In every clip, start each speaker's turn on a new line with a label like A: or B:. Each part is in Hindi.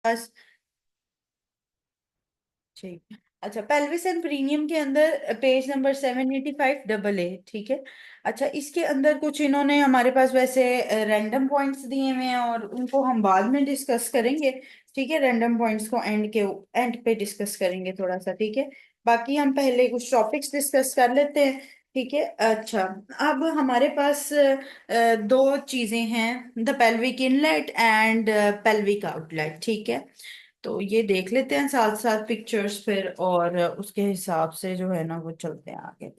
A: पास ठीक। अच्छा, पेल्विस एंड प्रीनियम के अंदर पेज नंबर 785 डबल ए, ठीक है। अच्छा, इसके अंदर कुछ इन्होंने हमारे पास वैसे रैंडम पॉइंट्स दिए हुए हैं और उनको हम बाद में डिस्कस करेंगे। ठीक है, रैंडम पॉइंट्स को एंड पे डिस्कस करेंगे थोड़ा सा, ठीक है। बाकी हम पहले कुछ टॉपिक्स डिस्कस कर लेते हैं। ठीक है। अच्छा, अब हमारे पास दो चीजें हैं, the pelvic inlet and pelvic outlet, ठीक है। तो ये देख लेते हैं साथ साथ पिक्चर्स फिर, और उसके हिसाब से जो है ना वो चलते हैं आगे।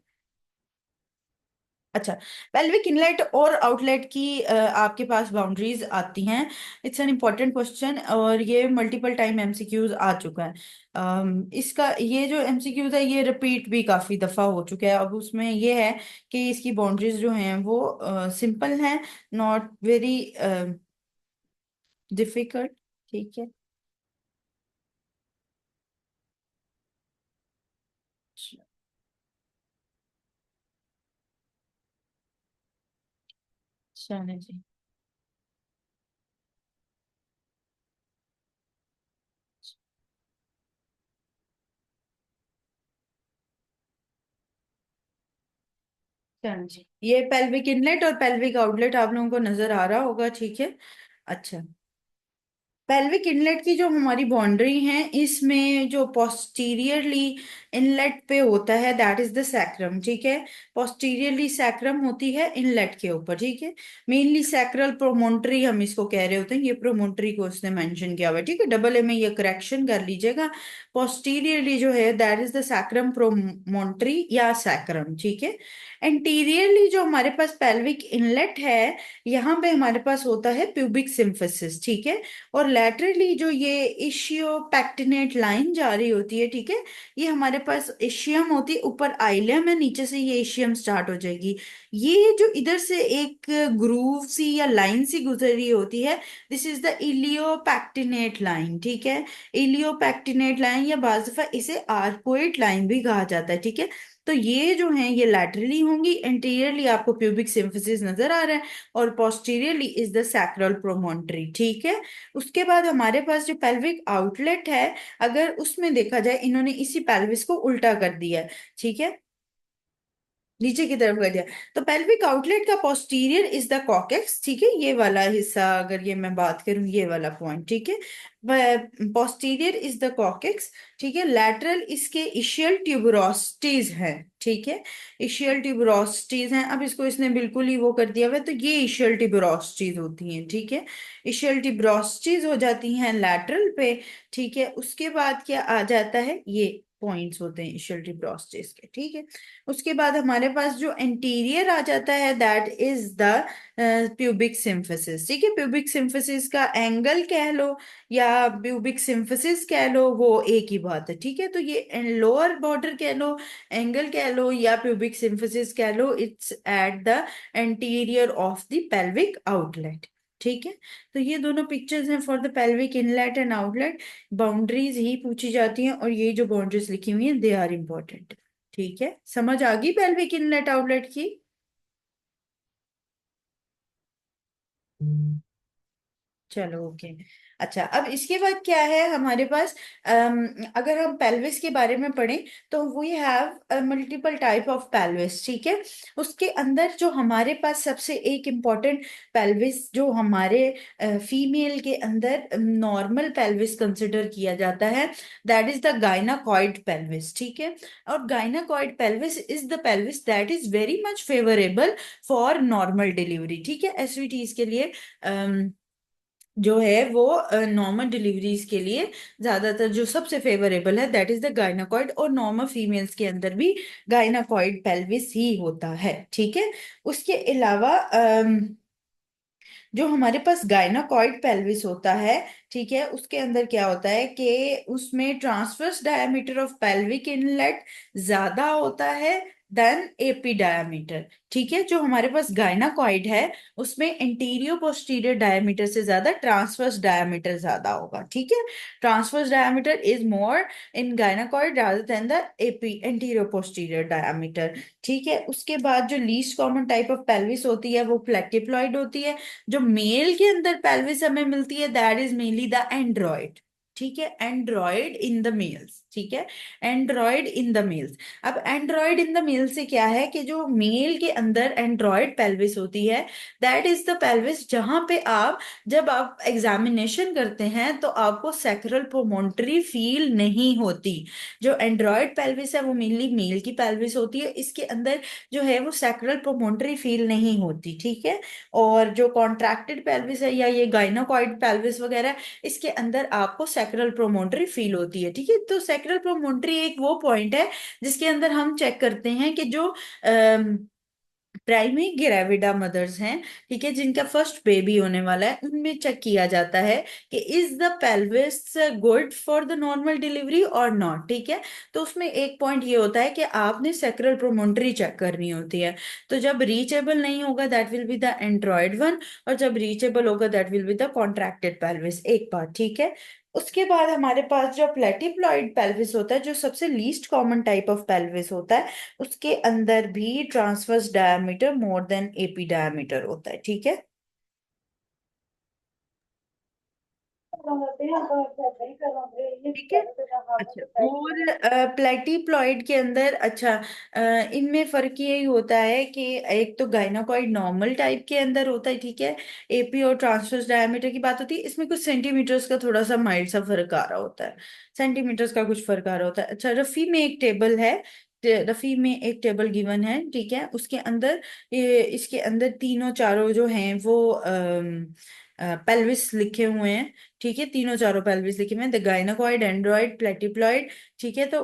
A: अच्छा, पेल्विक इनलेट और आउटलेट की आपके पास बाउंड्रीज आती हैं। इट्स एन इम्पॉर्टेंट क्वेश्चन और ये मल्टीपल टाइम एमसीक्यूज आ चुका है। इसका ये जो एमसीक्यूज है ये रिपीट भी काफी दफा हो चुका है। अब उसमें ये है कि इसकी बाउंड्रीज जो हैं वो सिंपल हैं, नॉट वेरी डिफिकल्ट। ठीक है। चलिए जी। चलिए जी, ये पेल्विक इनलेट और पेल्विक आउटलेट आप लोगों को नजर आ रहा होगा, ठीक है। अच्छा, पेल्विक इनलेट की जो हमारी बाउंड्री है, इसमें जो पोस्टीरियरली इनलेट पे होता है दैट इज द सैक्रम, ठीक है। पोस्टीरियरली सैक्रम होती है इनलेट के ऊपर, ठीक है। मेनली सैक्रल प्रोमोन्टरी हम इसको कह रहे होते हैं, ये प्रोमोन्टरी को उसने मेंशन किया हुआ है, ठीक है। डबल ए में ये करेक्शन कर लीजिएगा। पोस्टीरियरली जो है दैट इज द सैक्रम प्रोमोन्टरी या सैक्रम, ठीक है। एंटीरियरली जो हमारे पास पेल्विक इनलेट है, यहाँ पे हमारे पास होता है प्यूबिक सिम्फिसिस, ठीक है। और लैटरली जो ये इशियो पैक्टिनेट लाइन जा रही होती है, ठीक है। ये हमारे पास इशियम होती है, ऊपर आइलम है, नीचे से ये इशियम स्टार्ट हो जाएगी। ये जो इधर से एक ग्रूव सी या लाइन सी गुजर रही होती है, this is the ilio pectineal line, ठीक है। इलियो पैक्टिनेट लाइन या बाज़ दफा इसे आर्कोइड लाइन भी कहा जाता है, ठीक है। तो ये जो है ये लैटरली होंगी। एंटीरियरली आपको प्यूबिक सिम्फिसिस नजर आ रहा है और पोस्टीरियरली इज द सैक्रल प्रोमोन्टरी, ठीक है। उसके बाद हमारे पास जो पेल्विक आउटलेट है, अगर उसमें देखा जाए इन्होंने इसी पेल्विस को उल्टा कर दिया है, ठीक है, नीचे की तरफ कर दिया। तो पेल्विक आउटलेट का पोस्टीरियर इज द कॉकेक्स, ठीक है। ये वाला हिस्सा अगर ये मैं बात करूं, ये वाला पॉइंट, ठीक है। पोस्टीरियर इज द कॉकेक्स, ठीक है। लैटरल इसके इशियल ट्यूबरोस्टीज हैं, ठीक है। इशियल ट्यूबरोस्टीज हैं। अब इसको इसने बिल्कुल ही वो कर दिया हुआ है, तो ये इशियल ट्यूबरोस्टीज होती हैं, ठीक है। इशियल ट्यूबरोस्टीज हो जाती हैं लैटरल पे, ठीक है। उसके बाद क्या आ जाता है, ये पॉइंट्स होते हैं इशियल ट्यूबरोस्टीज के, ठीक है। उसके बाद हमारे पास जो एंटीरियर आ जाता है that is the pubic symphysis, ठीक है। प्यूबिक सिम्फिसिस का एंगल कह लो या प्यूबिक सिम्फिसिस कह लो, वो एक ही बात है, ठीक है। तो ये लोअर बॉर्डर कह लो, एंगल कह लो या प्यूबिक सिम्फिसिस कह लो, it's at the anterior of the pelvic outlet, ठीक है। तो ये दोनों पिक्चर्स हैं for the pelvic inlet and outlet. Boundaries ही पूछी जाती हैं और ये जो बाउंड्रीज लिखी हुई हैं दे आर इंपॉर्टेंट। ठीक है, समझ आ गई पेल्विक इनलेट आउटलेट की। चलो ओके। अच्छा, अब इसके बाद क्या है हमारे पास, अगर हम पेल्विस के बारे में पढ़ें तो we have multiple type of pelvis, ठीक है। उसके अंदर जो हमारे पास सबसे एक इम्पॉर्टेंट पेल्विस जो हमारे फीमेल के अंदर नॉर्मल पेल्विस कंसिडर किया जाता है, that is the gynaecoid pelvis, ठीक है। और gynaecoid pelvis is the pelvis that is very much favourable for normal delivery, ठीक है। एसवीटीज के लिए जो है वो नॉर्मल डिलीवरीज के लिए ज्यादातर जो सबसे फेवरेबल है दैट इज द गायनाकॉइड, और नॉर्मल फीमेल्स के अंदर भी गायनाकॉइड पेल्विस ही होता है, ठीक है। उसके अलावा जो हमारे पास गायनाकॉइड पेल्विस होता है, ठीक है, उसके अंदर क्या होता है कि उसमें transverse diameter of pelvic inlet ज्यादा होता है देन एपी डायमीटर, ठीक है। जो हमारे पास गायनाकॉइड है उसमें इंटीरियर पोस्टीरियर डायमीटर से ज्यादा ट्रांसवर्स डायमीटर ज्यादा होगा, ठीक है। Transverse diameter is more in gynaecoid rather than the AP interior posterior diameter, ठीक है। उसके बाद जो least common type of pelvis होती है वो प्लेटिप्लॉइड होती है। जो मेल के अंदर पेल्विस हमें मिलती है that is mainly the Android, ठीक है, एंड्रॉयड इन द मेल्स, ठीक है, एंड्रॉयड इन द मेल्स। अब एंड्रॉयड इन द मेल से क्या है कि जो मेल के अंदर एंड्रॉयड पेल्विस होती है, दैट इज द पेल्विस जहां पे आप, जब आप एग्जामिनेशन करते हैं तो आपको सैक्रल प्रोमोन्टरी फील नहीं होती। जो एंड्रॉयड पेल्विस है वो मेनली मेल की पेल्विस होती है, इसके अंदर जो है वो सैक्रल प्रोमोन्टरी फील नहीं होती, ठीक है। और जो कॉन्ट्रैक्टेड पेल्विस है या ये गाइनोकॉइड पेल्विस वगैरह, इसके अंदर आपको सैक्रल प्रोमोन्टरी फील होती है, ठीक है। तो सैक्रल प्रोमोन्टरी एक वो पॉइंट है जिसके अंदर हम चेक करते हैं कि जो प्राइमरी ग्रेविडा मदर्स हैं, ठीक है, जिनका फर्स्ट बेबी होने वाला है, उनमें चेक किया जाता है कि is the pelvis good for the normal delivery और नॉट, ठीक है। तो उसमें एक पॉइंट ये होता है कि आपने सेक्रल प्रोमोन्टरी चेक करनी होती है। तो जब रीचेबल नहीं होगा that will be the Android one, और जब रीचेबल होगा that will be the contracted pelvis, एक बात, ठीक है। उसके बाद हमारे पास जो प्लेटिप्लॉइड पेल्विस होता है, जो सबसे least common type of pelvis होता है, उसके अंदर भी transverse diameter more than AP diameter होता है, ठीक है। ठीक है। अच्छा, और प्लेटिप्लॉइड के अंदर, अच्छा, इनमें फर्क यही होता है कि एक तो गाइनोकॉइड नॉर्मल टाइप के अंदर होता है, ठीक है, एपी और ट्रांसवर्स डायमीटर की बात होती है, इसमें कुछ सेंटीमीटर्स का थोड़ा सा माइल्ड सा फर्क आ रहा होता है, सेंटीमीटर्स का कुछ फर्क आ रहा होता है। अच्छा, रफी में एक टेबल है, रफी में एक टेबल गिवन है, ठीक है, उसके अंदर इसके अंदर तीनों चारों जो हैं वो पेल्विस लिखे हुए हैं, ठीक है, तीनों चारों पेल्विस लिखे हुए हैं, द गाइनोकॉइड, एंड्रॉइड, प्लेटिप्लॉइड, ठीक है। तो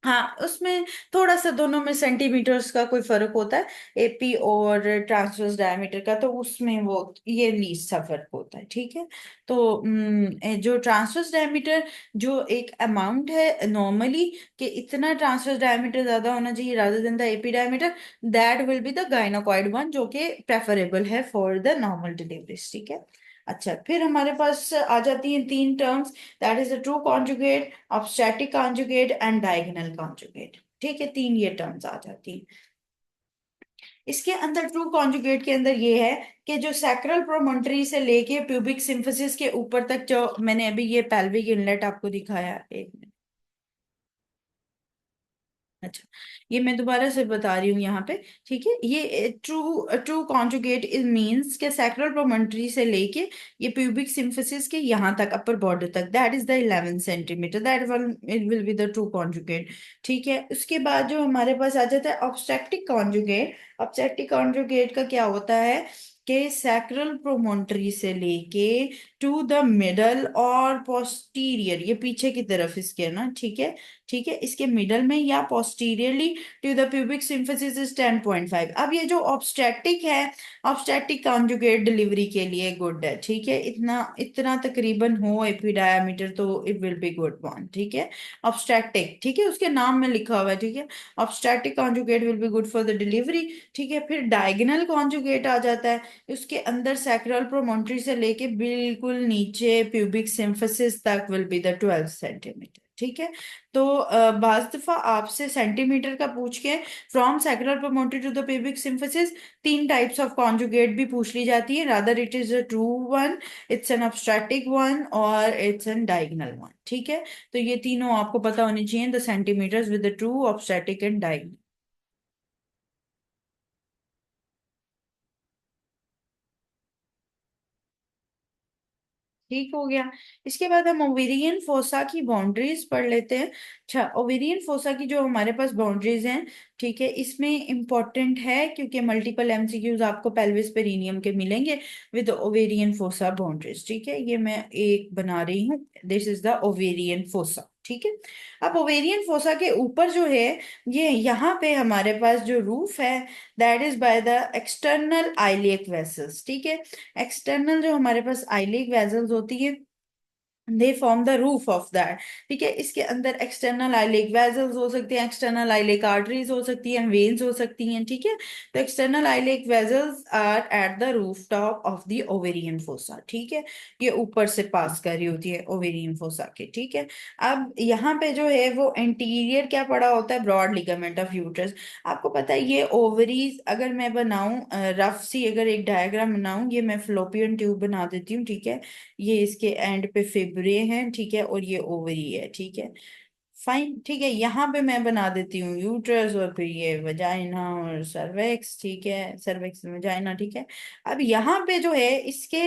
A: हाँ, उसमें थोड़ा सा दोनों में सेंटीमीटर्स का कोई फर्क होता है, एपी और ट्रांसवर्स डायमीटर का, तो उसमें वो ये लीस्ट सा फर्क होता है, ठीक है। तो जो ट्रांसवर्स डायमीटर, जो एक अमाउंट है नॉर्मली कि इतना ट्रांसवर्स डायमीटर ज्यादा होना चाहिए rather than the AP diameter, that will be the gynaecoid one, जो कि प्रेफरेबल है फॉर द नॉर्मल डिलीवरीज, ठीक है। अच्छा, फिर हमारे पास आ जाती हैं तीन terms, that is the true conjugate, obstetric conjugate and diagonal conjugate, ठीक है, तीन ये टर्म्स आ जाती हैं। इसके अंदर ट्रू कॉन्जुगेट के अंदर ये है कि जो सैक्रल प्रोमोन्टरी से लेके प्यूबिक सिम्फिसिस के ऊपर तक, जो मैंने अभी ये पेल्विक इनलेट आपको दिखाया, एक मिनट, अच्छा, ये मैं दोबारा से बता रही हूँ यहाँ पे, ठीक है। ये true true conjugate is means के सैक्रल प्रोमोन्टरी से लेके ये प्यूबिक सिम्फिसिस के यहाँ तक, अपर बॉर्डर तक, that is the 11 centimetre, that one it will be the true conjugate, ठीक है। उसके बाद जो हमारे पास आ जाता है ऑब्स्टेट्रिक कॉन्जुगेट, ऑब्स्टेट्रिक कॉन्जुगेट का क्या होता है कि सैक्रल प्रोमोन्टरी से लेके टू द मिडल और पोस्टीरियर, ये पीछे की तरफ इसके है ना, ठीक है, ठीक है, इसके मिडल में या posteriorly to the pubic symphysis is 10.5। अब ये जो ऑब्स्टेटिक है, ऑब्स्टेटिक कॉन्जुगेट डिलीवरी के लिए गुड है, ठीक है, इतना इतना तकरीबन हो एपी डायमीटर तो it will be good one, ठीक है, ऑब्स्टेटिक, ठीक है, उसके नाम में लिखा हुआ है, ठीक है, obstetric conjugate will be good for the delivery, ठीक है। फिर डायगोनल कॉन्जुगेट आ जाता है, उसके अंदर सैक्रल प्रोमोन्टरी से लेके बिल्कुल नीचे प्यूबिक सिम्फिसिस तक विल बी द 12 सेंटीमीटर, ठीक है। तो बाज दफा आपसे सेंटीमीटर का पूछ के from sacral promontory to the pubic symphysis तीन टाइप्स ऑफ कॉन्जुगेट भी पूछ ली जाती है, rather it is a true one, it's an obstetric one और इट्स एन डायगोनल वन, ठीक है। तो ये तीनों आपको पता होनी चाहिए, the centimetres with the true, obstetric and diagonal, ठीक हो गया। इसके बाद हम ओवेरियन फोसा की बाउंड्रीज पढ़ लेते हैं। अच्छा, ओवेरियन फोसा की जो हमारे पास बाउंड्रीज हैं, ठीक है, इसमें इंपॉर्टेंट है क्योंकि मल्टीपल एमसीक्यूज आपको पेल्विस पेरिनियम के मिलेंगे विद ओवेरियन फोसा बाउंड्रीज, ठीक है। ये मैं एक बना रही हूँ, this is the ovarian fossa, ठीक है। अब ओवेरियन फोसा के ऊपर जो है, ये यहाँ पे हमारे पास जो रूफ है, that is by the external iliac vessels, ठीक है। एक्सटर्नल जो हमारे पास आइलिक वेजल्स होती है, they form the roof of that. ठीक है, इसके अंदर एक्सटर्नल आइलेक वेजल्स हो सकते हैं, एक्सटर्नल आइलेक आर्टरीज हो सकती हैं, वेन्स हो सकती हैं। ठीक है, तो external iliac vessels are at the roof top of the ovarian fossa. ठीक है, ये ऊपर से पास कर रही होती है ओवेरियन फोसा के। ठीक है, अब यहाँ पे जो है वो एंटीरियर क्या पड़ा होता है, ब्रॉड लिगामेंट ऑफ यूट्रस। आपको पता है ये ओवरीज, अगर मैं बनाऊं रफ सी अगर एक डायग्राम बनाऊं, ये मैं फ्लोपियन ट्यूब बना देती हूँ। ठीक है, ये इसके एंड पे फेफड़े हैं। ठीक है, और ये ओवरी है। ठीक है, फाइन। ठीक है, यहाँ पे मैं बना देती हूँ यूट्रस, और फिर ये वजाइना और सर्वेक्स। ठीक है, सर्वेक्स वजाइना। ठीक है, अब यहाँ पे जो है इसके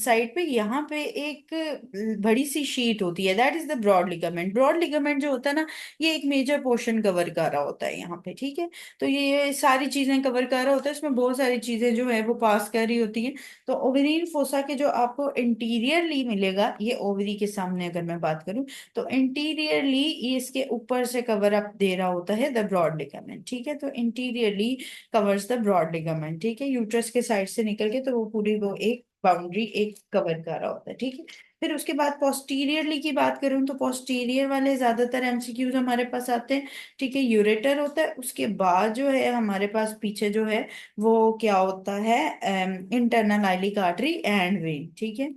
A: साइड पे यहाँ पे एक बड़ी सी शीट होती है, that is the broad ligament. Broad ligament जो होता है ना, ये एक मेजर पोर्शन कवर कर रहा होता है यहाँ पे। ठीक है, तो ये सारी चीजें कवर कर रहा होता है, इसमें बहुत सारी चीजें जो है वो पास कर रही होती हैं। तो ओवेरियन फोसा के जो आपको इंटीरियरली मिलेगा, ये ओवरी के सामने अगर मैं बात करूं, तो इंटीरियरली ये इसके ऊपर से कवर अप दे रहा होता है द ब्रॉड लिगामेंट। ठीक है, तो anteriorly covers the broad ligament. ठीक है, यूट्रस के साइड से निकल के तो वो पूरी वो एक बाउंड्री एक कवर कर रहा होता है। ठीक है, फिर उसके बाद पोस्टीरियरली की बात करूं, तो पोस्टीरियर वाले ज्यादातर एमसीक्यूज हमारे पास आते हैं। ठीक है, यूरेटर होता है, उसके बाद जो है हमारे पास पीछे जो है वो क्या होता है, internal iliac artery and when. ठीक है।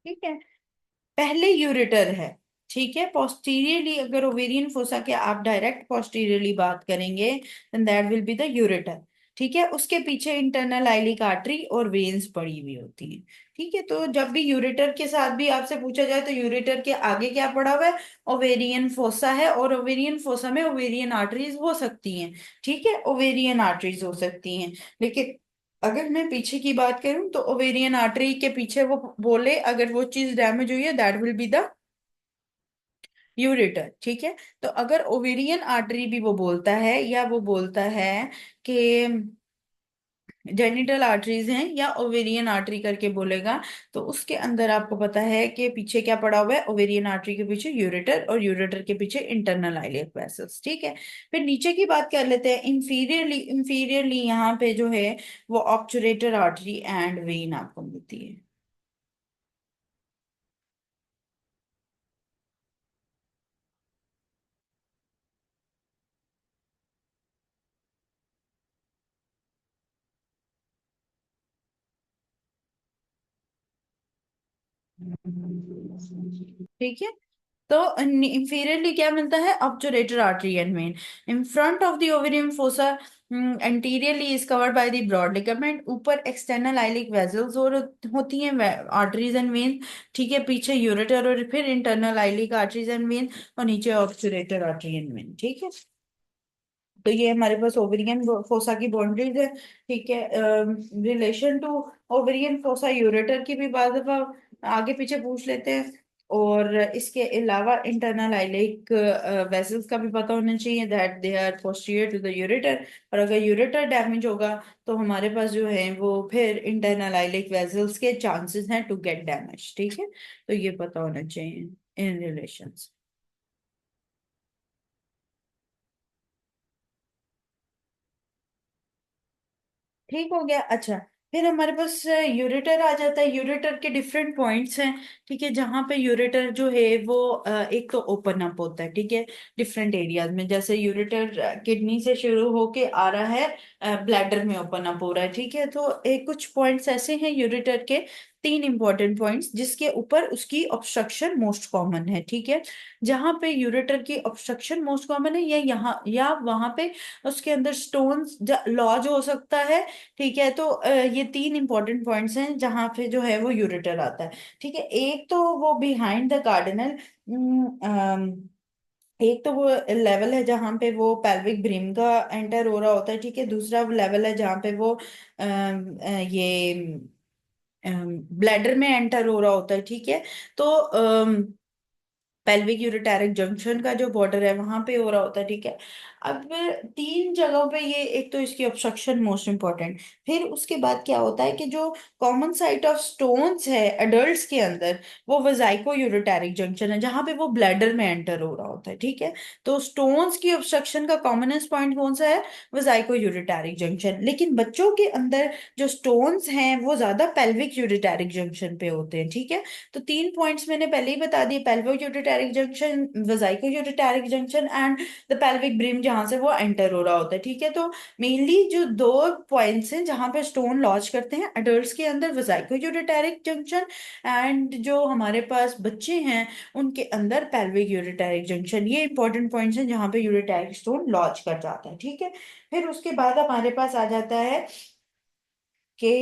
A: ठीक है, पहले यूरेटर है। ठीक है, पोस्टीरियरली अगर ओवेरियन फोसा के आप डायरेक्ट पोस्टीरियरली बात करेंगे, then that will be the ureter. ठीक है, उसके पीछे इंटरनल आइलिक आर्टरी और वेन्स पड़ी हुई होती हैं। ठीक है, तो जब भी यूरेटर के साथ भी आपसे पूछा जाए तो यूरेटर के आगे क्या पड़ा हुआ है, ओवेरियन फोसा है, और ओवेरियन फोसा में ओवेरियन आर्टरीज हो सकती हैं। ठीक है, ओवेरियन आर्टरीज हो सकती हैं, लेकिन अगर मैं पीछे की बात करूं तो ओवेरियन आर्टरी के पीछे वो बोले अगर वो चीज डैमेज हुई है, that will be the ureter. ठीक है, तो अगर ओवेरियन आर्टरी भी वो बोलता है, या वो बोलता है कि जेनिटल आर्टरीज हैं, या ओवेरियन आर्टरी करके बोलेगा, तो उसके अंदर आपको पता है कि पीछे क्या पड़ा हुआ है, ओवेरियन आर्टरी के पीछे यूरेटर, और यूरेटर के पीछे इंटरनल आइलियक वेसल्स। ठीक है, फिर नीचे की बात कर लेते हैं। इंफीरियरली, इंफीरियरली यहाँ पे जो है वो ऑब्चुरेटर आर्टरी एंड वेन आपको मिलती है। ठीक है, तो इंफीरियरली क्या मिलता है, obturator artery and vein. In front of the ovarian fossa anteriorly is covered by the broad ligament. ऊपर एक्सटर्नल आइलिक वेसल्स और होती हैं, आर्टरीज एंड वेन। ठीक है, पीछे यूरेटर और फिर internal iliac arteries and when, और नीचे ऑब्चुरेटर आर्टरी एंड वेन। ठीक है, तो ये हमारे पास ओवेरियन फोसा की बाउंड्रीज है। ठीक है, relation to ovarian fossa ureter की भी बात दफा आगे पीछे पूछ लेते हैं, और इसके अलावा इंटरनल आइलिक वेसल्स का भी पता होना चाहिए, that they are posterior to the ureter. और अगर यूरेटर डैमेज होगा तो हमारे पास जो है वो फिर इंटरनल आइलिक वेसल्स के चांसेस हैं टू गेट डैमेज। ठीक है, तो ये पता होना चाहिए इन रिलेशंस। ठीक हो गया। अच्छा, फिर हमारे पास यूरेटर आ जाता है। यूरेटर के डिफरेंट पॉइंट्स हैं। ठीक है, जहाँ पे यूरेटर जो है वो एक तो ओपन अप होता है। ठीक है, डिफरेंट एरियाज में, जैसे यूरेटर किडनी से शुरू होके आ रहा है, ब्लैडर में ओपन अप हो रहा है। ठीक है, तो एक कुछ पॉइंट्स ऐसे हैं यूरेटर के, तीन इंपॉर्टेंट पॉइंट्स जिसके ऊपर उसकी ऑब्स्ट्रक्शन मोस्ट कॉमन है। ठीक है, जहाँ पे यूरेटर की ऑब्स्ट्रक्शन मोस्ट कॉमन है, या यहाँ या वहां पे उसके अंदर स्टोन्स लॉज हो सकता है। ठीक है, तो ये तीन इंपॉर्टेंट पॉइंट्स हैं जहां पे जो है वो यूरेटर आता है। ठीक है, एक तो वो बिहाइंड द कार्डिनल, एक तो वो लेवल है जहां पे वो पेल्विक ब्रिम का एंटर हो रहा होता है। ठीक है, दूसरा लेवल है जहां पे वो ये ब्लैडर में एंटर हो रहा होता है। ठीक है, तो पेल्विक यूरेटेरिक जंक्शन का जो बॉर्डर है वहां पे हो रहा होता है, ठीक है। अब तीन जगहों पे ये, एक तो इसकी ऑब्स्ट्रक्शन मोस्ट इंपॉर्टेंट, फिर उसके बाद क्या होता है कि जो कॉमन साइट ऑफ स्टोन्स है एडल्ट्स के अंदर, वो वजाइको यूरेटेरिक जंक्शन है जहां पे वो ब्लैडर में एंटर हो रहा होता है, ठीक है। तो स्टोन्स की ऑब्स्ट्रक्शन का कॉमनेस्ट पॉइंट कौन सा है? वजाइको यूरेटेरिक जंक्शन। लेकिन बच्चों के अंदर जो स्टोन्स हैं वो ज्यादा पेल्विक यूरेटेरिक जंक्शन पे होते हैं, ठीक है। तो तीन पॉइंट्स मैंने पहले ही बता दिए, pelvic ureteric junction, vesicoureteric junction and the pelvic brim जहां से वो एंटर हो रहा होता है, ठीक है। तो मेनली जो दो पॉइंट्स हैं जहां पे स्टोन लॉन्च करते हैं एडल्ट्स के अंदर, वेसाइको यूरेटेरिक जंक्शन, एंड जो हमारे पास बच्चे हैं उनके अंदर पेल्विक यूरेटेरिक जंक्शन, ये इंपॉर्टेंट पॉइंट्स हैं जहां पे यूरेटेरिक स्टोन लॉन्च कर जाता है, ठीक है। फिर उसके बाद हमारे पास आ जाता है कि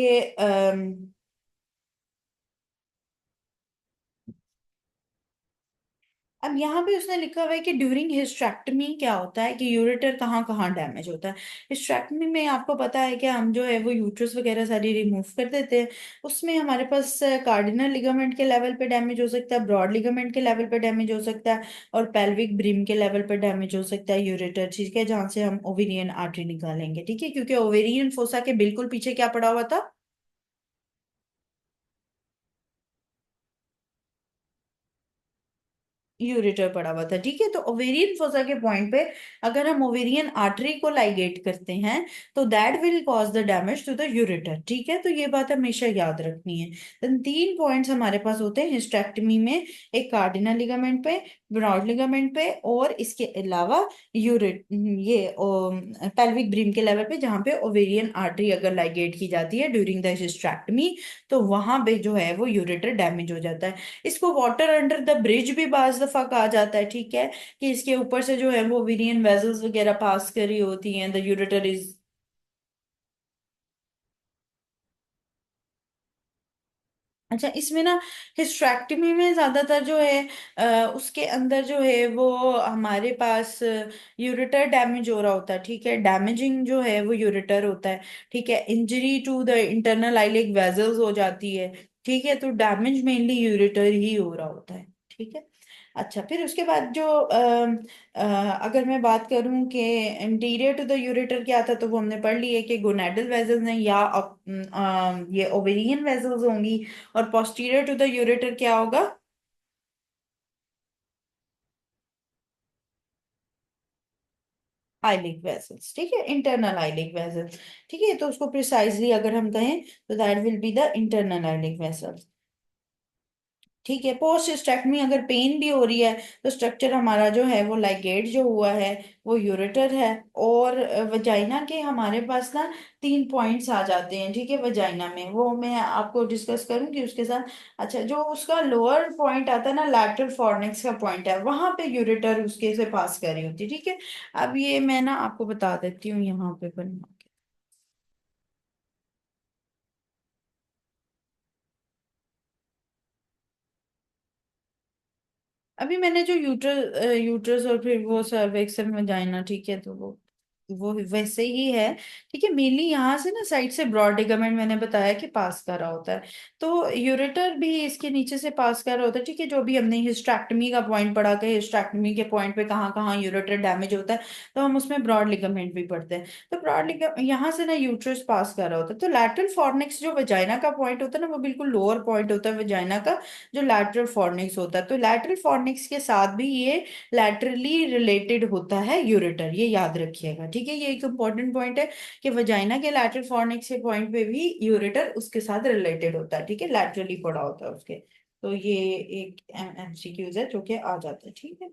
A: अब यहाँ पे उसने लिखा हुआ है कि ड्यूरिंग हिस्ट्रेक्टमी क्या होता है, कि यूरेटर कहाँ कहाँ डैमेज होता है। हिस्ट्रेक्टमी में आपको पता है कि हम जो है वो यूट्रस वगैरह सारी रिमूव कर देते हैं। उसमें हमारे पास कार्डिनल लिगामेंट के लेवल पे डैमेज हो सकता है, ब्रॉड लिगामेंट के लेवल पे डैमेज हो सकता है, और पेल्विक ब्रिम के लेवल पे डैमेज हो सकता है यूरेटर, ठीक है, जहाँ से हम ओवेरियन आर्टरी निकालेंगे, ठीक है, क्योंकि ओवेरियन फोसा के बिल्कुल पीछे क्या पड़ा हुआ था? यूरेटर पड़ा हुआ था, ठीक है। तो ओवेरियन फोसा के पॉइंट पे अगर हम ओवेरियन आर्टरी को लाइगेट करते हैं तो that will cause the damage to the ureter, ठीक है। तो ये बात हमेशा याद रखनी है। तो तीन पॉइंट्स हमारे पास होते हैं हिस्टेक्टमी में, एक कार्डिनल लिगामेंट पे, ब्रॉड लिगामेंट पे, और इसके अलावा यूरेट ये पेल्विक ब्रिम के लेवल पे जहाँ पे ओवेरियन आर्टरी अगर लाइगेट की जाती है ड्यूरिंग द हिस्टेक्टमी, तो वहां पे जो है वो यूरेटर डैमेज हो जाता है। इसको वाटर अंडर द ब्रिज भी बाज दफा कहा जाता है, ठीक है, कि इसके ऊपर से जो है वो विलियन वेजल्स वगैरह पास करी होती हैं, द यूरेटर इज। अच्छा, इसमें ना हिस्ट्रेक्टमी में ज्यादातर जो है उसके अंदर जो है वो हमारे पास यूरेटर डैमेज हो रहा होता है, ठीक है, डैमेजिंग जो है वो यूरेटर होता है, ठीक है, injury to the internal iliac vessels हो जाती है, ठीक है। तो डैमेज मेनली यूरेटर ही हो रहा होता है, ठीक है। अच्छा, फिर उसके बाद जो अगर मैं बात करूं कि इंटीरियर टू द यूरेटर क्या था, तो वो हमने पढ़ ली है कि गोनेडल वेजल्स हैं या ये ओवेरियन वेजल्स होंगी, और पोस्टीरियर टू द यूरेटर क्या होगा? आइलिक वेसल्स, ठीक है, इंटरनल आइलिक वेसल्स, ठीक है। तो उसको प्रिसाइजली अगर हम कहें तो that will be the internal iliac vessels, ठीक है। पोस्ट हिस्टेक्टमी अगर पेन भी हो रही है तो स्ट्रक्चर हमारा जो है वो लाइगेट जो हुआ है वो यूरेटर है। और वजाइना के हमारे पास ना तीन पॉइंट्स आ जाते हैं, ठीक है, वजाइना में, वो मैं आपको डिस्कस करूंगी उसके साथ। अच्छा, जो उसका लोअर पॉइंट आता है ना, लैटरल फॉर्निक्स का पॉइंट है, वहां पे यूरेटर उसके से पास कर रही होती है, ठीक है। अब ये मैं ना आपको बता देती हूँ यहाँ पे बना के। अभी मैंने जो यूट्रस और फिर वो सर्वेक्स में वजाइना, ठीक है, तो वो वैसे ही है, ठीक है। मेनली यहाँ से ना साइड से ब्रॉड लिगामेंट मैंने बताया कि पास कर रहा होता है, तो यूरेटर भी इसके नीचे से पास कर रहा होता है, ठीक है। जो भी हमने हिस्ट्रेक्टमी का पॉइंट पढ़ा कि हिस्ट्रेक्टमी के पॉइंट पे कहाँ कहाँ यूरेटर डैमेज होता है, तो हम उसमें ब्रॉड लिगामेंट भी पढ़ते हैं। तो ब्रॉड लिगामेंट यहाँ से ना यूट्रस पास कर रहा होता है, तो लैटरल फॉर्निक्स जो वजाइना का पॉइंट होता है ना, वो बिल्कुल लोअर पॉइंट होता है वजाइना का, जो लैटरल फॉर्निक्स होता है। तो लैटरल फॉर्निक्स के साथ भी ये लैटरली रिलेटेड होता है यूरेटर, ये याद रखिएगा, ठीक है। ये एक इंपॉर्टेंट पॉइंट है कि वजाइना के लैटरल फॉर्निक्स के पॉइंट पे भी यूरेटर उसके साथ रिलेटेड होता है, ठीक है, लैटरली पड़ा होता है उसके। तो ये एक एमसीक्यूज है जो कि आ जाता है, ठीक है।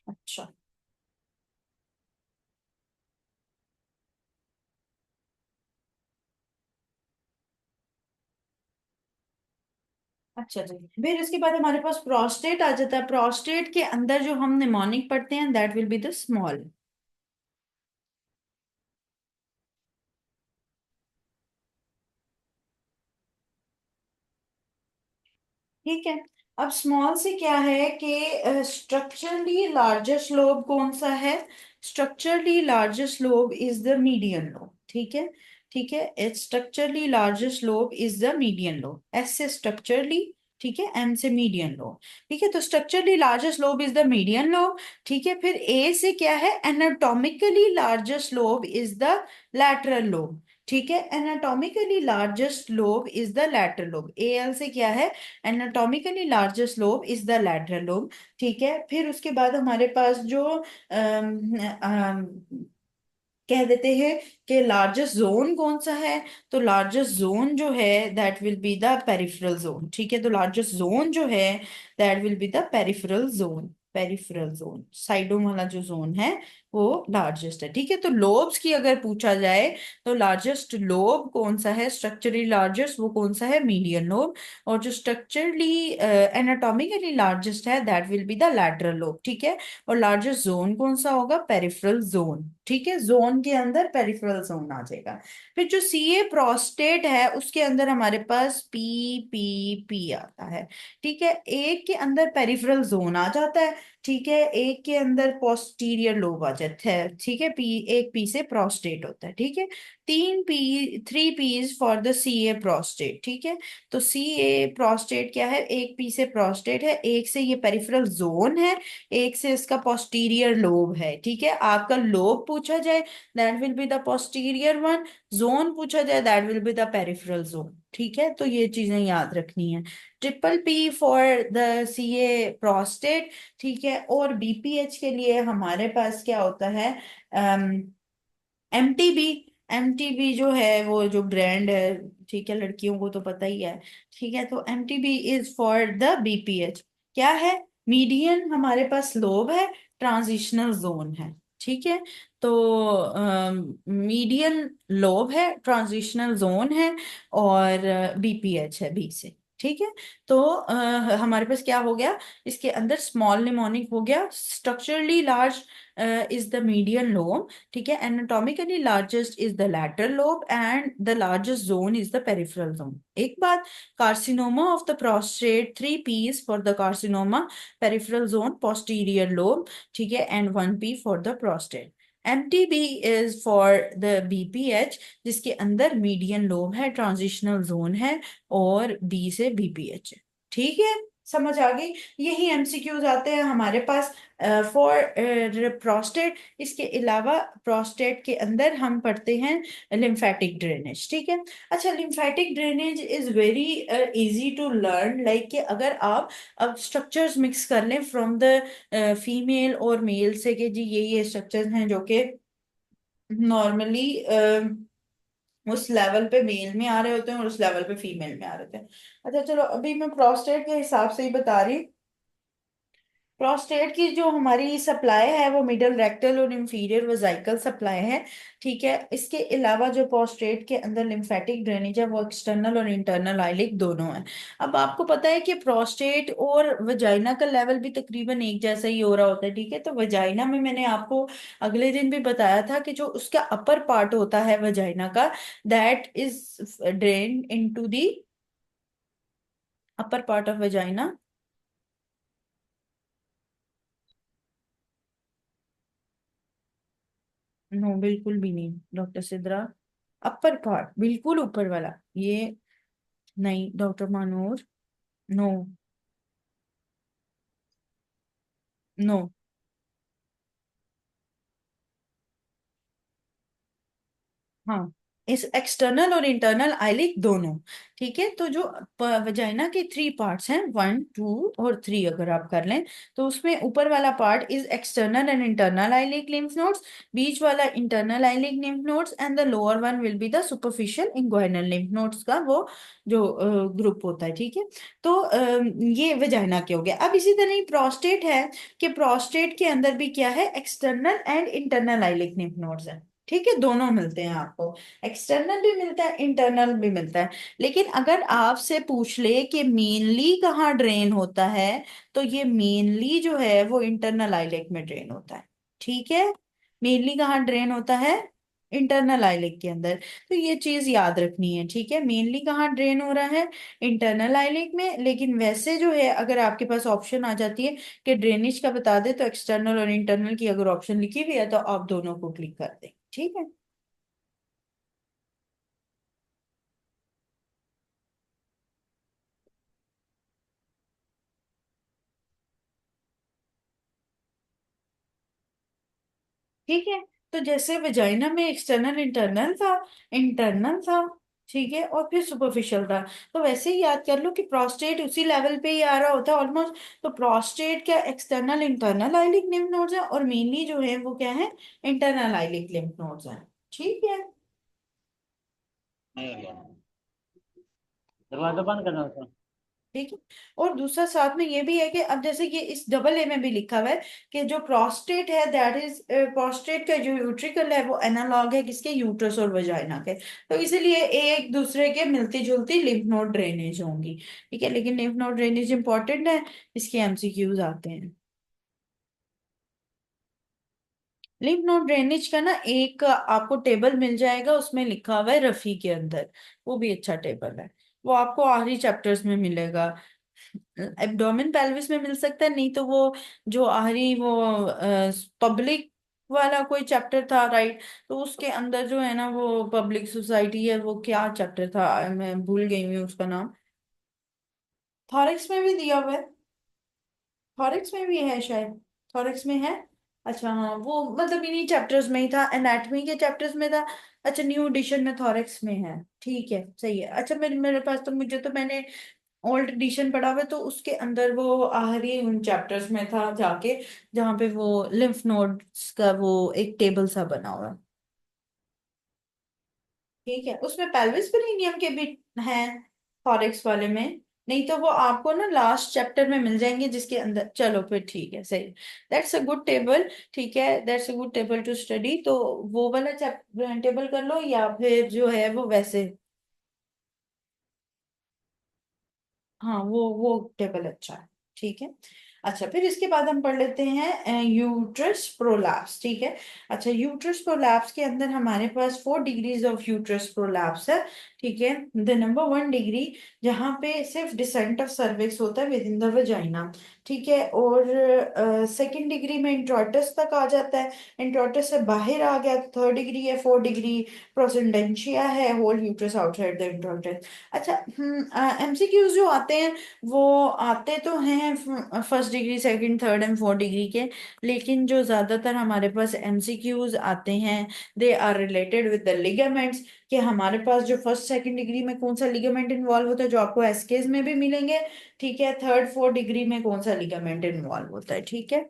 A: अच्छा। अच्छा जी, फिर इसके बाद हमारे पास प्रोस्टेट आ जाता है। प्रोस्टेट के अंदर जो हम निमोनिक पढ़ते हैं that will be the small, ठीक है। अब स्मॉल से क्या है कि स्ट्रक्चरली लार्जेस्ट लोब कौन सा है? Structurally largest lobe is the median lobe, ठीक है, ठीक है। Structurally largest lobe is the median lobe, ऐसे स्ट्रक्चरली, ठीक है, एम से मीडियन लोब। ठीक है, तो structurally largest lobe is the median lobe. ठीक है, फिर ए से क्या है, anatomically largest lobe is the lateral lobe. ठीक है, anatomically largest lobe is the lateral lobe. A L से क्या है, anatomically largest lobe is the lateral lobe. ठीक है, फिर उसके बाद हमारे पास जो कह देते हैं कि लार्जेस्ट जोन कौन सा है, तो लार्जेस्ट जोन जो है that will be the peripheral zone. ठीक है, तो लार्जेस्ट जोन जो है that will be the peripheral zone. Peripheral zone, साइडों वाला जो जोन है वो लार्जेस्ट है। ठीक है, तो लोब्स की अगर पूछा जाए तो लार्जेस्ट लोब कौन सा है, स्ट्रक्चरली लार्जेस्ट, वो कौन सा है, मीडियन लोब। और जो स्ट्रक्चरली एनाटॉमिकली लार्जेस्ट है that will be the lateral lobe. ठीक है, और लार्जेस्ट जोन कौन सा होगा, पेरिफेरल जोन। ठीक है, जोन के अंदर पेरिफेरल जोन आ जाएगा। फिर जो सीए प्रोस्टेट है उसके अंदर हमारे पास पी पी पी आता है। ठीक है, एक के अंदर पेरिफेरल जोन आ जाता है। ठीक है, एक के अंदर पोस्टीरियर लोब आ जाता है। ठीक है, पी, एक पी से प्रोस्टेट होता है। ठीक है, तीन P, three Ps for the CA prostate. ठीक है, तो सीए प्रोस्टेट क्या है, एक पी से प्रोस्टेट है, एक से ये पेरिफेरल जोन है, एक से इसका पोस्टीरियर लोब है। ठीक है, आपका लोब पूछा जाए that will be the posterior one, zone पूछा जाए that will be the peripheral zone. ठीक है, तो ये चीजें याद रखनी है। Triple P for the CA prostate. ठीक है, और बीपीएच के लिए हमारे पास क्या होता है, एमटीबी। एमटीबी जो है वो जो ब्रांड है, ठीक है, लड़कियों को तो पता ही है। ठीक है, तो MTB is for the BPH. क्या है, मीडियन हमारे पास लोब है, ट्रांजिशनल जोन है। ठीक है, तो मीडियन लोब है, ट्रांजिशनल जोन है, और बीपीएच है बी से। ठीक है, तो हमारे पास क्या हो गया, इसके अंदर स्मॉल निमोनिक हो गया, structurally large is the median lobe. ठीक है, anatomically largest is the lateral lobe and the largest zone is the peripheral zone. एक बात, carcinoma of the prostate, three Ps for the carcinoma, peripheral zone, posterior lobe. ठीक है, and one P for the prostate. MTB is for the BPH, जिसके अंदर मीडियन लोब है, ट्रांजिशनल जोन है, और B से BPH है। ठीक है, समझ आ गई। यही एमसीक्यूज आते हैं हमारे पास फॉर प्रोस्टेट। इसके अलावा प्रोस्टेट के अंदर हम पढ़ते हैं लिम्फेटिक ड्रेनेज। ठीक है, अच्छा, lymphatic drainage is very easy to learn, like कि अगर आप अब स्ट्रक्चर्स मिक्स कर लें फ्रॉम द फीमेल और मेल से, कि जी ये स्ट्रक्चर्स हैं जो कि नॉर्मली उस लेवल पे मेल में आ रहे होते हैं और उस लेवल पे फीमेल में आ रहे होते हैं। अच्छा चलो, अभी मैं प्रोस्टेट के हिसाब से ही बता रही। प्रोस्टेट की जो हमारी सप्लाई है वो मिडल रेक्टल और इंफीरियर वेजाइकल सप्लाई है। ठीक है, इसके अलावा जो प्रोस्टेट के अंदर लिम्फेटिक ड्रेनेज है वो एक्सटर्नल और इंटरनल आइलिक दोनों है। अब आपको पता है कि प्रोस्टेट और वजाइना का लेवल भी तकरीबन एक जैसा ही हो रहा होता है। ठीक है, तो वजाइना में मैंने आपको अगले दिन भी बताया था कि जो उसका अपर पार्ट होता है वजाइना का, that is drain into the upper part of vagina. No, बिल्कुल भी नहीं डॉक्टर सिद्रा, अपर पार्ट बिल्कुल ऊपर वाला ये नहीं डॉक्टर मानूर। नो, नो, हाँ, इस एक्सटर्नल और इंटरनल आइलिक दोनों। ठीक है, तो जो वजाइना के थ्री पार्ट्स हैं, वन टू और थ्री, अगर आप कर लें तो उसमें ऊपर वाला part is external and internal iliac lymph nodes, बीच वाला internal iliac lymph nodes, and the lower one will be the superficial inguinal lymph nodes का वो जो ग्रुप होता है। ठीक है, तो ये वजाइना के हो गया। अब इसी तरह ही प्रोस्टेट है, कि प्रोस्टेट के अंदर भी क्या है, external and internal iliac lymph nodes है। ठीक है, दोनों मिलते हैं आपको, एक्सटर्नल भी मिलता है, इंटरनल भी मिलता है। लेकिन अगर आपसे पूछ ले कि मेनली कहाँ ड्रेन होता है, तो ये मेनली जो है वो इंटरनल आइलेट में ड्रेन होता है। ठीक है, मेनली कहाँ ड्रेन होता है, इंटरनल आइलेट के अंदर। तो ये चीज याद रखनी है। ठीक है, मेनली कहाँ ड्रेन हो रहा है, इंटरनल आइलेट में। लेकिन वैसे जो है, अगर आपके पास ऑप्शन आ जाती है कि ड्रेनेज का बता दे, तो एक्सटर्नल और इंटरनल की अगर ऑप्शन लिखी हुई है तो आप दोनों को क्लिक कर दें। ठीक है, ठीक है। तो जैसे वेजाइना में एक्सटर्नल इंटरनल था, इंटरनल था, ठीक है, और फिर सुपरफिशियल था, तो वैसे ही याद कर लो कि प्रोस्टेट उसी लेवल पे ही आ रहा होता है ऑलमोस्ट। तो प्रोस्टेट क्या external internal iliac lymph nodes है, और मेनली जो है वो क्या है, इंटरनल आइलिक लिम्फ नोड्स है। ठीक है।
B: नहीं हो गया। दरवाजा बंद करना था।
A: ठीक है। और दूसरा साथ में ये भी है कि अब जैसे कि इस डबल ए में भी लिखा हुआ है कि जो प्रोस्टेट है दैट इज, प्रोस्टेट का जो यूट्रिकल है वो एनालॉग है किसके, यूट्रस और वजाइना के। तो इसीलिए एक दूसरे के मिलती जुलती लिम्फ नोड ड्रेनेज होंगी। ठीक है, लेकिन लिम्फ नोड ड्रेनेज इंपॉर्टेंट है, इसके एमसीक्यूज आते हैं। लिम्फ नोड ड्रेनेज का ना एक आपको टेबल मिल जाएगा, उसमें लिखा हुआ है रफी के अंदर, वो भी अच्छा टेबल है। वो आपको आखिरी चैप्टर्स में मिलेगा। एब्डोमेन पेल्विस में मिल सकता है, नहीं तो वो जो आखिरी वो पब्लिक वाला कोई चैप्टर था, राइट, तो उसके अंदर जो है ना वो पब्लिक सोसाइटी है, वो क्या चैप्टर था मैं भूल गई हूँ उसका नाम। थॉरिक्स में भी दिया हुआ है, थॉरिक्स में भी है शायद, थॉरिक्स में है। अच्छा हाँ, वो मतलब इन्हीं चैप्टर्स में ही था, एनाटॉमी के चैप्टर्स में था। अच्छा, न्यू एडिशन में थॉरिक्स में है। ठीक है, सही है। अच्छा, मेरे मेरे पास तो, मुझे तो मैंने ओल्ड एडिशन पढ़ा हुआ है, तो उसके अंदर वो आखिरी उन चैप्टर्स में था जाके, जहाँ पे वो लिम्फ नोड्स का वो एक टेबल सा बना हुआ है। ठीक है, उसमें पेल्विस पेरिनियम के भी हैं, थॉरिक्स वाले में। नहीं तो वो आपको ना लास्ट चैप्टर में मिल जाएंगे जिसके अंदर, चलो फिर ठीक है, सही। That's a good table. ठीक है, that's a good table to study. तो वो वाला टेबल कर लो, या फिर जो है वो वैसे, हाँ वो टेबल अच्छा है। ठीक है। अच्छा, फिर इसके बाद हम पढ़ लेते हैं यूट्रस प्रोलैप्स। ठीक है। अच्छा, यूट्रस प्रोलैप्स के अंदर हमारे पास 4 डिग्रीज ऑफ यूट्रस प्रोलैप्स है। ठीक है। द नंबर 1 डिग्री, जहाँ पे सिर्फ डिसेंट ऑफ सर्विक्स होता है विद इन द वजाइना। ठीक है। और सेकेंड डिग्री में इंट्रोइटस तक आ जाता है, इंट्रोइटस से बाहर आ गया, थर्ड डिग्री है, 4 डिग्री प्रोसेंडेंशिया है, whole uterus outside the introitus. अच्छा, एमसीक्यूज जो आते हैं वो आते तो हैं first degree, second, third and fourth degree के, लेकिन जो ज्यादातर हमारे पास एमसीक्यूज आते हैं they are related with the ligaments, कि हमारे पास जो फर्स्ट सेकंड डिग्री में कौन सा लिगामेंट इन्वॉल्व होता है, जो आपको एसकेज में भी मिलेंगे। ठीक है, थर्ड फोर्थ डिग्री में कौन सा लिगामेंट इन्वॉल्व होता है। ठीक है।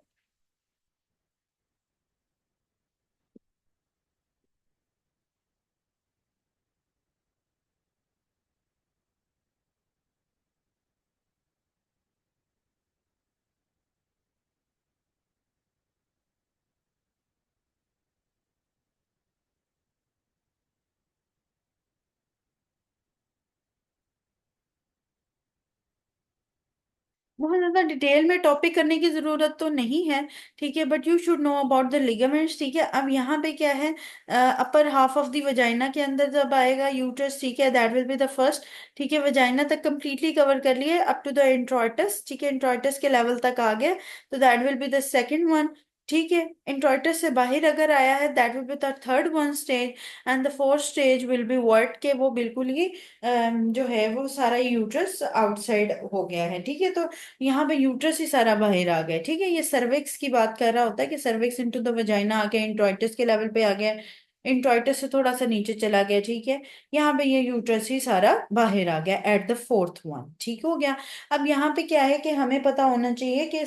A: बहुत ज्यादा डिटेल में टॉपिक करने की जरूरत तो नहीं है। ठीक है, but you should know about the ligaments. ठीक है, अब यहाँ पे क्या है, upper half of the vagina के अंदर जब आएगा यूट्रस, ठीक है, that will be the first. ठीक है, वजाइना तक कंप्लीटली कवर कर लिए अप टू द इंट्रोइटस। ठीक है, इंट्रोइटस के लेवल तक आ गए, तो that will be the second one. ठीक है, इंट्रोइटस से बाहर अगर आया है, that will be the third one stage. And the fourth stage will be वर्ट के वो बिल्कुल ही जो है वो सारा यूट्रस आउटसाइड हो गया है। ठीक है, तो यहाँ पे यूट्रस ही सारा बाहर आ गया। ठीक है, ये सर्विक्स की बात कर रहा होता है कि सर्विक्स इनटू द वजाइना आ गया, इंट्रोइटस के लेवल पे आ गया, इंट्रोइटस से थोड़ा सा नीचे चला गया। ठीक है, यहाँ पे ये यूट्रस ही सारा बाहर आ गया एट द फोर्थ वन। ठीक हो गया। अब यहाँ पे क्या है कि हमें पता होना चाहिए कि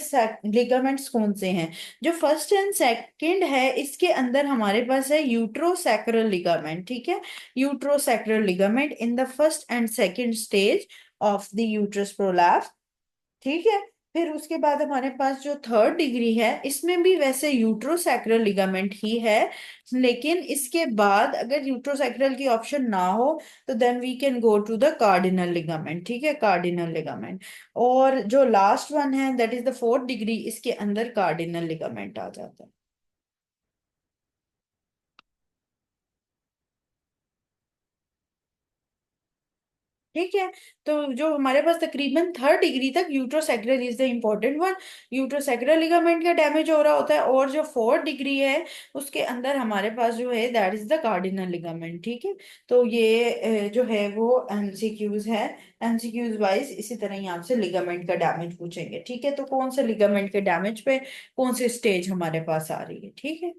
A: लिगामेंट्स कौन से हैं। जो फर्स्ट एंड सेकंड है, इसके अंदर हमारे पास है यूट्रोसैक्रल लिगामेंट। ठीक है, uterosacral ligament in the first and second stage of the uterus prolapse. ठीक है। फिर उसके बाद हमारे पास जो थर्ड डिग्री है, इसमें भी वैसे यूट्रोसैक्रल लिगामेंट ही है, लेकिन इसके बाद अगर यूट्रोसैक्रल की ऑप्शन ना हो, तो then we can go to the cardinal ligament. ठीक है, कार्डिनल लिगामेंट। और जो लास्ट वन है that is the fourth degree, इसके अंदर कार्डिनल लिगामेंट आ जाता है। ठीक है। तो जो हमारे पास तकरीबन थर्ड डिग्री तक uterosacral is the important one, uterosacral ligament का डैमेज हो रहा होता है, और जो फोर्थ डिग्री है उसके अंदर हमारे पास जो है that is the cardinal ligament. ठीक है। तो ये जो है वो एमसीक्यूज है, एमसीक्यूज वाइज इसी तरह ही आपसे लिगामेंट का डैमेज पूछेंगे। ठीक है, तो कौन से लिगामेंट के डैमेज पे कौन सी स्टेज हमारे पास आ रही है। ठीक है।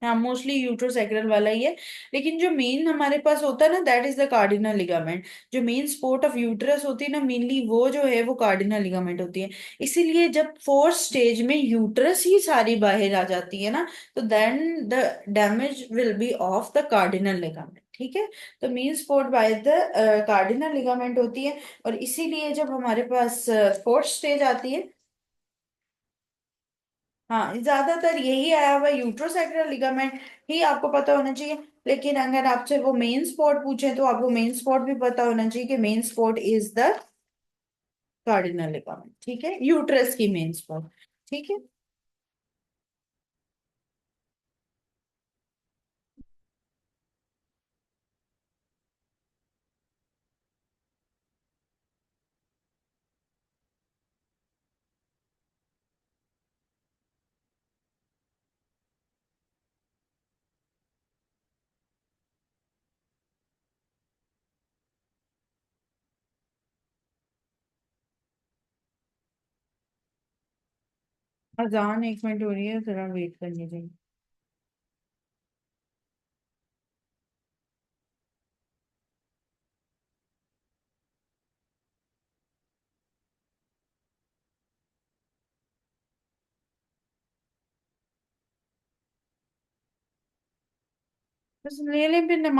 A: हाँ, मोस्टली यूट्रोसैक्रल वाला ही है। लेकिन जो मेन हमारे पास होता है ना, that is the cardinal ligament. जो मेन सपोर्ट ऑफ यूट्रस होती है ना, मेनली वो जो है वो कार्डिनल लिगामेंट होती है। इसीलिए जब फोर्थ स्टेज में यूट्रस ही सारी बाहर आ जाती है ना, तो then the damage will be of the cardinal ligament. ठीक है। तो main support by the cardinal ligament होती है। और इसीलिए जब हमारे पास फोर्थ स्टेज आती है, हाँ, ज्यादातर यही आया हुआ यूट्रोसैक्रल लिगामेंट ही आपको पता होना चाहिए। लेकिन अगर आपसे वो मेन स्पॉट पूछे तो आपको मेन स्पॉट भी पता होना चाहिए कि main spot is the cardinal ligament. ठीक है, यूट्रस की मेन स्पॉट। ठीक है। अजान 1 मिनट हो रही है, जरा वेट करने दें। बस ले लें फिर।